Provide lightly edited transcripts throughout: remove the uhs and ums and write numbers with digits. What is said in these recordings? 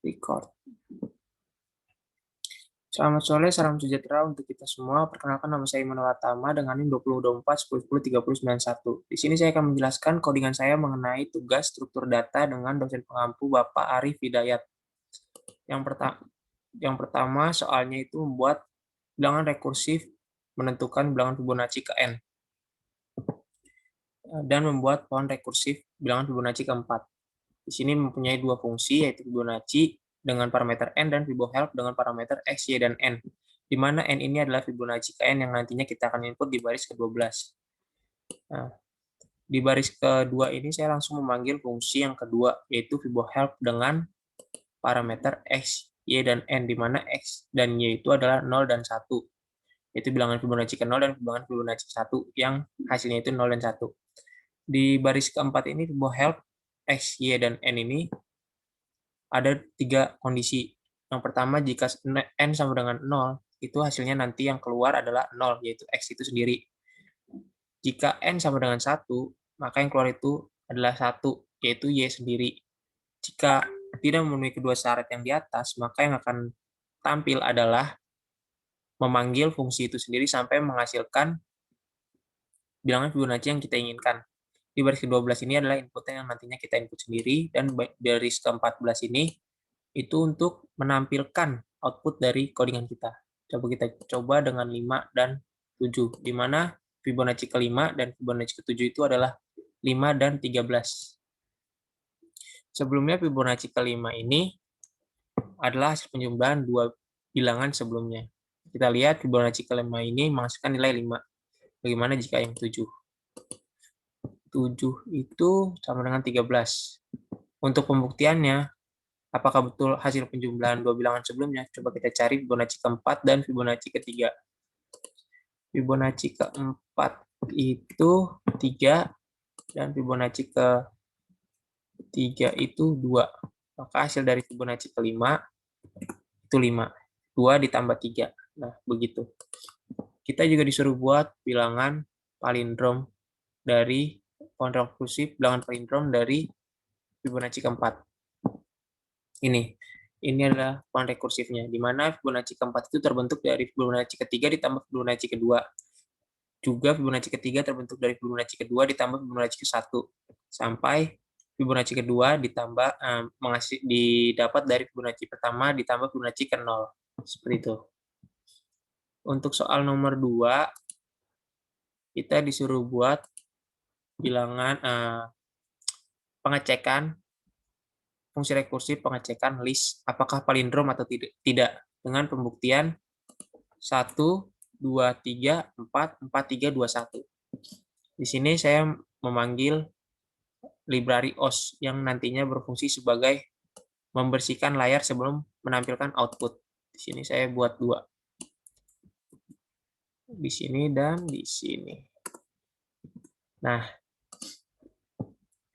Record. Selamat sore, salam sejahtera untuk kita semua. Perkenalkan nama saya Immanuel Atama dengan NIM 2024 1010 3091. Di sini saya akan menjelaskan codingan saya mengenai tugas struktur data dengan dosen pengampu Bapak Arif Hidayat. Yang pertama soalnya itu membuat bilangan rekursif menentukan bilangan Fibonacci ke N dan membuat pohon rekursif bilangan Fibonacci keempat. Di sini mempunyai dua fungsi, yaitu Fibonacci dengan parameter N dan FiboHelp dengan parameter X, Y, dan N. Di mana N ini adalah Fibonacci ke N yang nantinya kita akan input di baris ke-12. Nah, di baris kedua ini saya langsung memanggil fungsi yang kedua, yaitu FiboHelp dengan parameter X, Y, dan N, di mana X dan Y itu adalah 0 dan 1. Yaitu bilangan Fibonacci ke 0 dan bilangan Fibonacci 1 yang hasilnya itu 0 dan 1. Di baris keempat ini FiboHelp X, Y, dan N ini ada tiga kondisi. Yang pertama, jika N sama dengan 0, itu hasilnya nanti yang keluar adalah 0, yaitu X itu sendiri. Jika N sama dengan 1, maka yang keluar itu adalah 1, yaitu Y sendiri. Jika tidak memenuhi kedua syarat yang di atas, maka yang akan tampil adalah memanggil fungsi itu sendiri sampai menghasilkan bilangan Fibonacci yang kita inginkan. Di baris ke-12 ini adalah inputnya yang nantinya kita input sendiri, dan baris ke-14 ini itu untuk menampilkan output dari codingan kita. Coba kita coba dengan 5 dan 7, di mana Fibonacci ke-5 dan Fibonacci ke-7 itu adalah 5 dan 13. Sebelumnya Fibonacci ke-5 ini adalah hasil penjumlahan dua bilangan sebelumnya. Kita lihat Fibonacci ke-5 ini menghasilkan nilai 5. Bagaimana jika yang 7? 7 itu sama dengan 13. Untuk pembuktiannya, apakah betul hasil penjumlahan dua bilangan sebelumnya? Coba kita cari Fibonacci keempat dan Fibonacci ketiga. Fibonacci keempat itu 3 dan Fibonacci ketiga itu 2. Maka hasil dari Fibonacci kelima itu 5. 2 ditambah 3. Nah, begitu. Kita juga disuruh buat bilangan palindrom dari pohon rekursif, bilangan palindrom dari Fibonacci keempat. Ini adalah pohon rekursifnya, di mana Fibonacci keempat itu terbentuk dari Fibonacci ketiga ditambah Fibonacci kedua. Juga Fibonacci ketiga terbentuk dari Fibonacci kedua ditambah Fibonacci ke-1. Sampai Fibonacci kedua ditambah didapat dari Fibonacci pertama ditambah Fibonacci ke-0. Seperti itu. Untuk soal nomor 2, kita disuruh buat bilangan pengecekan fungsi rekursif, pengecekan list apakah palindrom atau tidak dengan pembuktian 1, 2, 3, 4, 4, 3, 2, 1. Di sini saya memanggil library OS yang nantinya berfungsi sebagai membersihkan layar sebelum menampilkan output. Di sini saya buat 2. Di sini dan di sini. Nah,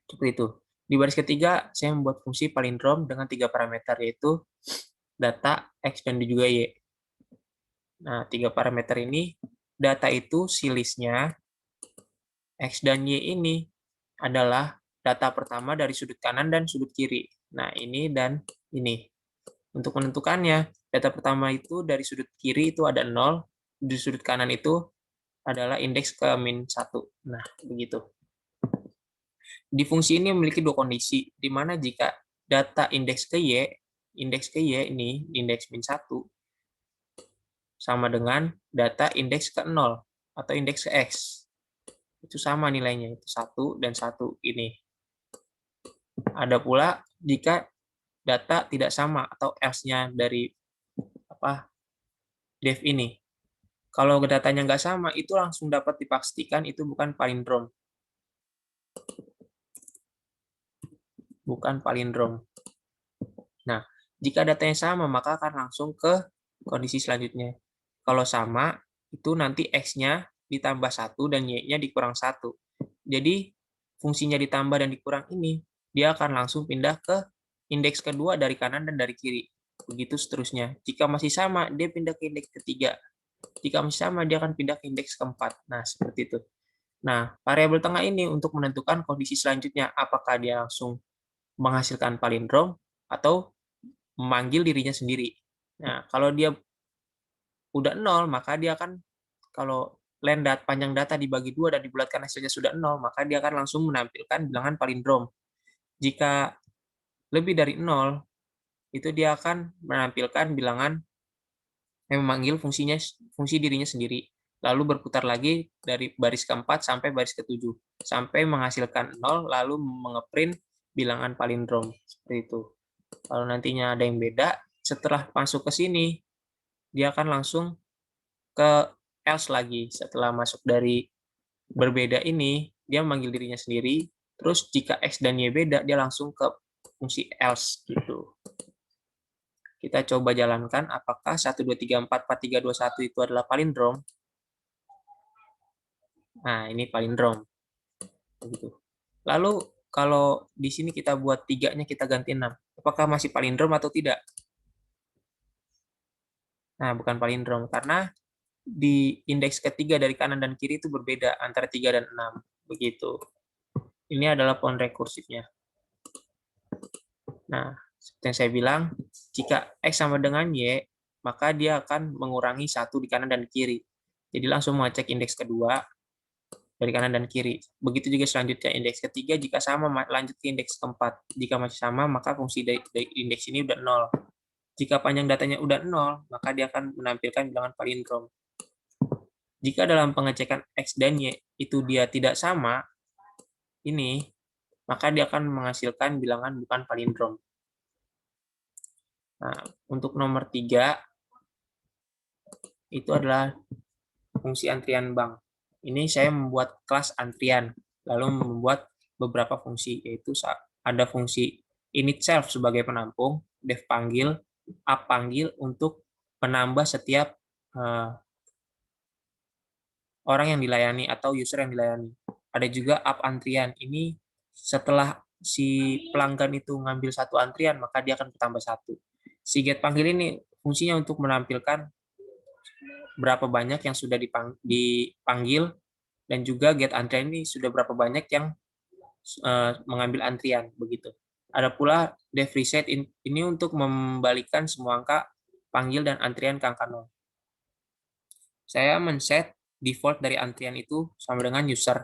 seperti itu. Di baris ketiga, saya membuat fungsi palindrom dengan 3 parameter, yaitu data, X, dan juga Y. Nah, 3 parameter ini, data itu si listnya, X dan Y ini adalah data pertama dari sudut kanan dan sudut kiri. Nah, ini dan ini. Untuk menentukannya, data pertama itu dari sudut kiri itu ada 0, di sudut kanan itu adalah indeks ke min 1. Nah, begitu. Di fungsi ini memiliki dua kondisi, di mana jika data indeks ke Y ini, indeks min 1, sama dengan data indeks ke 0 atau indeks ke X. Itu sama nilainya, itu 1 dan 1 ini. Ada pula jika data tidak sama atau else-nya dari dev ini. Kalau datanya nggak sama, itu langsung dapat dipastikan itu bukan palindrom. Bukan palindrom. Nah, jika datanya sama, maka akan langsung ke kondisi selanjutnya. Kalau sama, itu nanti X-nya ditambah 1 dan Y-nya dikurang 1. Jadi, fungsinya ditambah dan dikurang ini, dia akan langsung pindah ke indeks kedua dari kanan dan dari kiri. Begitu seterusnya. Jika masih sama, dia pindah ke indeks ketiga. Jika masih sama, dia akan pindah ke indeks keempat. Nah, seperti itu. Nah, variabel tengah ini untuk menentukan kondisi selanjutnya, apakah dia langsung menghasilkan palindrom atau memanggil dirinya sendiri. Nah, kalau dia udah 0, maka dia akan, kalau panjang data dibagi 2 dan dibulatkan hasilnya sudah 0, maka dia akan langsung menampilkan bilangan palindrom. Jika lebih dari 0, itu dia akan menampilkan bilangan yang memanggil fungsi dirinya sendiri, lalu berputar lagi dari baris keempat sampai baris ketujuh, sampai menghasilkan 0, lalu mengeprint bilangan palindrom. Seperti itu. Kalau nantinya ada yang beda, setelah masuk ke sini, dia akan langsung ke else lagi. Setelah masuk dari berbeda ini, dia memanggil dirinya sendiri, terus jika X dan Y beda, dia langsung ke fungsi else gitu. Kita coba jalankan apakah 1, 2, 3, 4, 4, 3, 2, 1 itu adalah palindrom. Nah, ini palindrom. Begitu. Lalu, kalau di sini kita buat 3-nya kita ganti 6. Apakah masih palindrom atau tidak? Nah, bukan palindrom. Karena di indeks ketiga dari kanan dan kiri itu berbeda antara 3 dan 6. Begitu. Ini adalah pohon rekursifnya. Nah, seperti yang saya bilang, jika X sama dengan Y, maka dia akan mengurangi 1 di kanan dan kiri. Jadi langsung mengecek indeks kedua dari kanan dan kiri. Begitu juga selanjutnya indeks ketiga, jika sama lanjut ke indeks keempat. Jika masih sama, maka fungsi dari indeks ini udah 0. Jika panjang datanya udah 0, maka dia akan menampilkan bilangan palindrom. Jika dalam pengecekan X dan Y itu dia tidak sama, ini, maka dia akan menghasilkan bilangan bukan palindrom. Nah, untuk nomor 3, itu adalah fungsi antrian bank. Ini saya membuat kelas antrian, lalu membuat beberapa fungsi, yaitu ada fungsi init self sebagai penampung, def panggil, up panggil untuk menambah setiap orang yang dilayani atau user yang dilayani. Ada juga up antrian. Ini setelah si pelanggan itu ngambil satu antrian, maka dia akan bertambah 1. Si get panggil ini fungsinya untuk menampilkan berapa banyak yang sudah dipanggil, dan juga get antrian ini sudah berapa banyak yang mengambil antrian, begitu. Ada pula def reset ini untuk membalikan semua angka panggil dan antrian ke angka 0. Saya men-set default dari antrian itu sama dengan user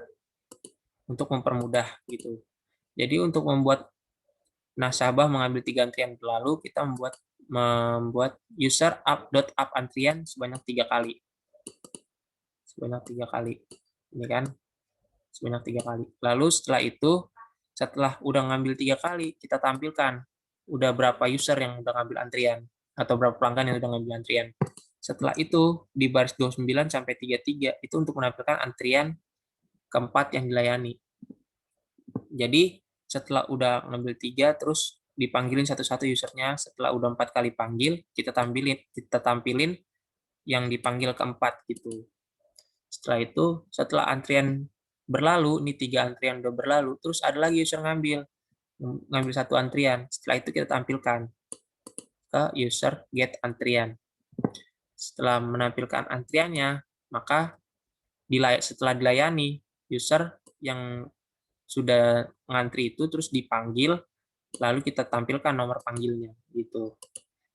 untuk mempermudah gitu. Jadi untuk membuat nasabah mengambil 3 antrian lalu, kita membuat user up.up antrian sebanyak 3 kali. Sebanyak 3 kali. Ini kan sebanyak 3 kali. Lalu setelah udah ngambil 3 kali, kita tampilkan udah berapa user yang udah ngambil antrian atau berapa pelanggan yang udah ngambil antrian. Setelah itu di baris 29 sampai 33 itu untuk menampilkan antrian keempat yang dilayani. Jadi setelah udah ngambil 3, terus dipanggilin satu-satu usernya. Setelah udah 4 kali panggil, kita tampilin yang dipanggil keempat gitu. Setelah itu, setelah antrian berlalu, ini 3 antrian udah berlalu, terus ada lagi user ngambil satu antrian. Setelah itu kita tampilkan ke user get antrian. Setelah menampilkan antriannya, maka setelah dilayani, user yang sudah ngantri itu terus dipanggil, lalu kita tampilkan nomor panggilnya gitu.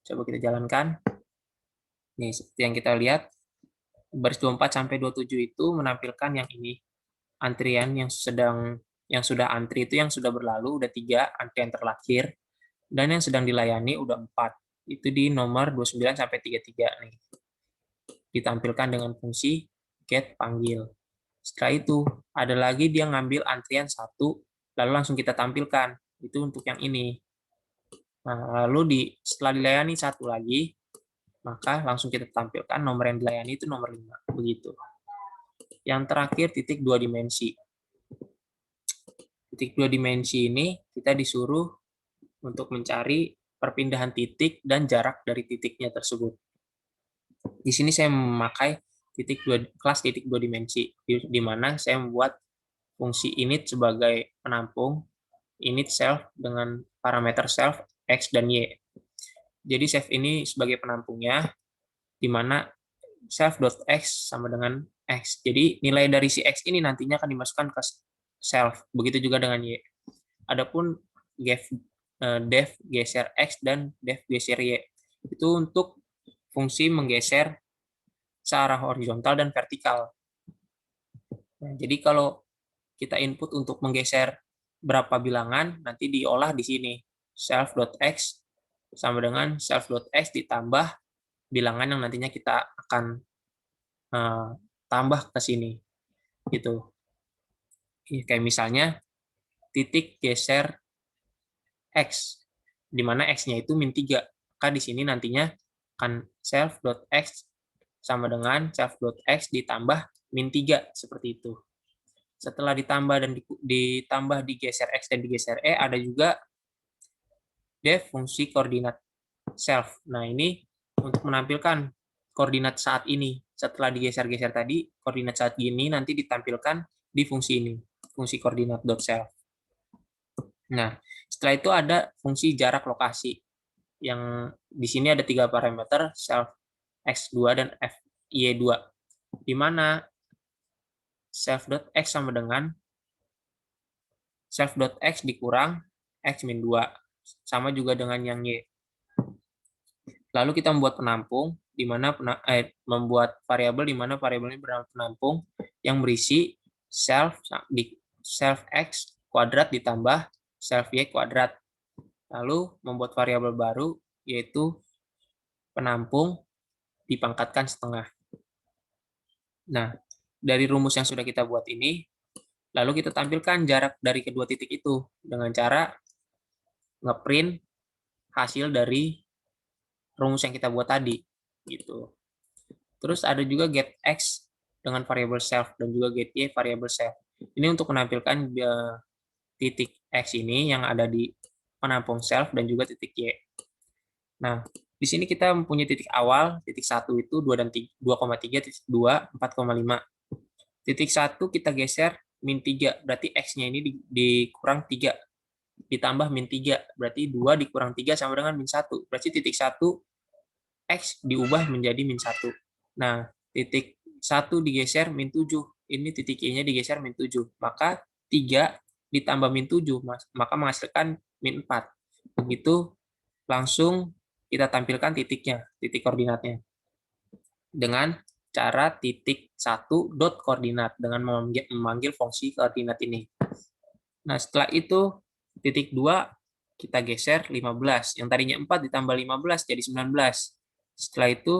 Coba kita jalankan. Nih, seperti yang kita lihat, baris 24 sampai 27 itu menampilkan yang ini. Antrian yang sudah antri itu yang sudah berlalu udah 3 antrian terlahir, dan yang sedang dilayani udah 4. Itu di nomor 29 sampai 33 nih. Ditampilkan dengan fungsi get panggil. Setelah itu, ada lagi dia ngambil antrian 1, lalu langsung kita tampilkan. Itu untuk yang ini. Nah, lalu setelah dilayani 1 lagi, maka langsung kita tampilkan nomor yang dilayani itu nomor 5. Begitu. Yang terakhir, titik 2 dimensi. Titik 2 dimensi ini kita disuruh untuk mencari perpindahan titik dan jarak dari titiknya tersebut. Di sini saya memakai kelas titik 2 dimensi, di mana saya membuat fungsi init sebagai penampung, init self dengan parameter self, X dan Y. Jadi self ini sebagai penampungnya, di mana self.x sama dengan X. Jadi nilai dari si X ini nantinya akan dimasukkan ke self. Begitu juga dengan Y. Adapun def geser X dan def geser Y. Itu untuk fungsi menggeser searah horizontal dan vertikal. Nah, jadi kalau kita input untuk menggeser berapa bilangan, nanti diolah di sini. Self.x sama dengan self.x ditambah bilangan yang nantinya kita akan tambah ke sini. Gitu. Kayak misalnya titik geser X, di mana X-nya itu min 3. Maka di sini nantinya akan self.x sama dengan self.x ditambah min 3, seperti itu. Setelah ditambah dan ditambah digeser X dan digeser E, ada juga def fungsi koordinat self. Nah, ini untuk menampilkan koordinat saat ini. Setelah digeser-geser tadi, koordinat saat ini nanti ditampilkan di fungsi ini, fungsi koordinat dot self. Nah, setelah itu ada fungsi jarak lokasi. Yang di sini ada 3 parameter, self x2 dan fy2. Di mana self.x sama dengan self.x dikurang x min 2. Sama juga dengan yang y. Lalu kita membuat penampung, di mana membuat variabel di mana variabel ini bernama penampung yang berisi self x kuadrat ditambah self y kuadrat. Lalu membuat variabel baru, yaitu penampung dipangkatkan setengah. Nah, dari rumus yang sudah kita buat ini, lalu kita tampilkan jarak dari kedua titik itu dengan cara ngeprint hasil dari rumus yang kita buat tadi. Gitu. Terus ada juga get x dengan variabel self dan juga get y variabel self. Ini untuk menampilkan titik x ini yang ada di penampung self dan juga titik y. Nah, di sini kita mempunyai titik awal, titik 1 itu 2 dan 2,3, titik 2, 4,5. Titik 1 kita geser min 3, berarti x-nya ini dikurang 3. Ditambah min 3, berarti 2 dikurang 3 sama dengan min 1. Berarti titik 1, x diubah menjadi min 1. Nah, titik 1 digeser min 7. Ini titik y-nya digeser min 7. Maka 3 ditambah min 7, maka menghasilkan min 4. Begitu langsung kita tampilkan titiknya, titik koordinatnya. Dengan cara titik 1 dot koordinat, dengan memanggil fungsi koordinat ini. Nah, setelah itu titik 2 kita geser 15. Yang tadinya 4 ditambah 15 jadi 19. Setelah itu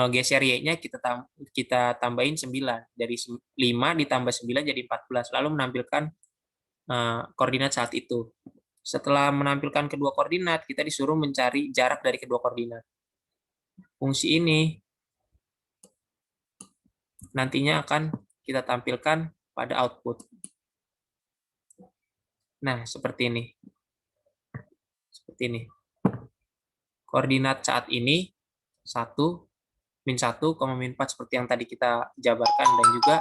geser y-nya kita tambahin 9. Dari 5 ditambah 9 jadi 14. Lalu menampilkan koordinat saat itu. Setelah menampilkan kedua koordinat, kita disuruh mencari jarak dari kedua koordinat. Fungsi ini nantinya akan kita tampilkan pada output. Nah, seperti ini. Seperti ini. Koordinat saat ini 1, min 1, min 4 seperti yang tadi kita jabarkan, dan juga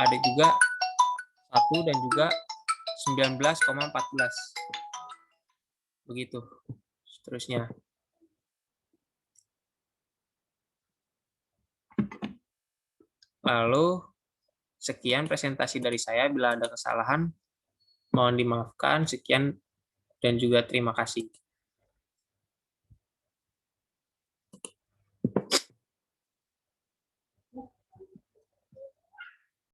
ada juga 1 dan juga 19,14. Begitu seterusnya. Lalu sekian presentasi dari saya. Bila ada kesalahan mohon dimaafkan. Sekian dan juga terima kasih.